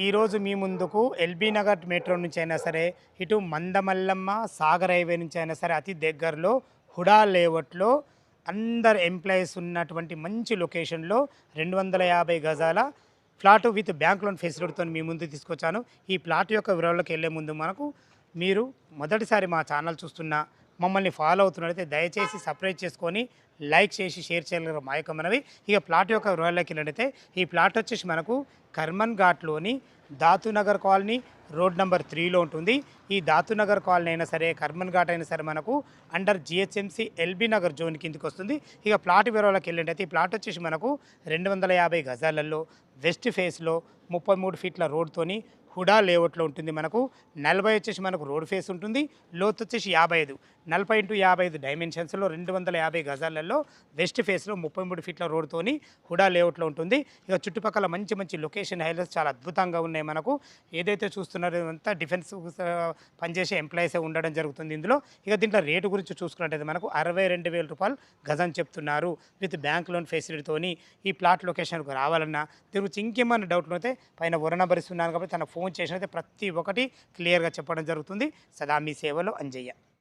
ఈరోజు మీ ముందుకు LB Nagar metro నుంచి అయినా సరే, ఇటు మందమల్లమ్మ సాగర్ హైవే నుంచి అయినా సరే అతి దగ్గరలో హుడా లేఅవుట్లో అందరు ఎంప్లాయీస్ ఉన్నటువంటి మంచి లొకేషన్లో 250 గజాల ఫ్లాట్ విత్ బ్యాంక్ లోన్ ఫెసిలిటీతో మీ ముందు తీసుకొచ్చాను. ఈ ప్లాట్ యొక్క వివరాల్లోకి వెళ్ళే ముందు మీరు మొదటిసారి మా ఛానల్ చూస్తున్నా మమ్మల్ని ఫాలో అవుతున్నట్లయితే దయచేసి సబ్స్క్రైబ్ చేసుకొని లైక్ చేసి షేర్ చేయగలరు మా యొక్క మనవి. ఇక ప్లాట్ యొక్క వివరాల్లోకి వెళ్ళినట్టయితే ఈ ప్లాట్ వచ్చేసి మనకు Karman ఘాట్లోని Dathunagar colony road number 3లో ఉంటుంది. ఈ దాతునగర్ కాలనీ అయినా సరే కర్మన్ ఘాట్ అయినా సరే మనకు under GHMC LB Nagar zone కిందకి వస్తుంది. ఇక ప్లాట్ వివరాల్లోకి వెళ్ళినట్టయితే ఈ ప్లాట్ వచ్చేసి మనకు 250 గజాలలో వెస్ట్ ఫేస్లో 33 ఫీట్ల రోడ్తోని హుడా లేఅవుట్లో ఉంటుంది. మనకు 40 వచ్చేసి మనకు రోడ్ ఫేస్ ఉంటుంది. లోతు వచ్చేసి 55, 40x55 డైమెన్షన్స్లో 250 గజాలలో వెస్ట్ ఫేస్లో 33 ఫీట్ల రోడ్తోని హుడా లేఅవుట్లో ఉంటుంది. ఇక చుట్టుపక్కల మంచి మంచి లొకేషన్ హైలైట్స్ చాలా అద్భుతంగా ఉన్నాయి. మనకు ఏదైతే చూస్తున్నారో అంతా డిఫెన్స్ పనిచేసే ఎంప్లాయీసే ఉండడం జరుగుతుంది ఇందులో. ఇక దీంట్లో రేటు గురించి చూసుకున్నట్టయితే మనకు 62,000 రూపాయలు గజం చెప్తున్నారు విత్ బ్యాంక్ లోన్ ఫెసిలిటీతోని. ఈ ప్లాట్ లొకేషన్కు రావాలన్నా దీని గురించి ఇంకేమైనా డౌట్లు అయితే పైన వరుణ భరిస్తున్నాను కాబట్టి తన ఫోన్ చేసినైతే ప్రతి ఒక్కటి క్లియర్గా చెప్పడం జరుగుతుంది. సదా మీ సేవలో అంజయ్య.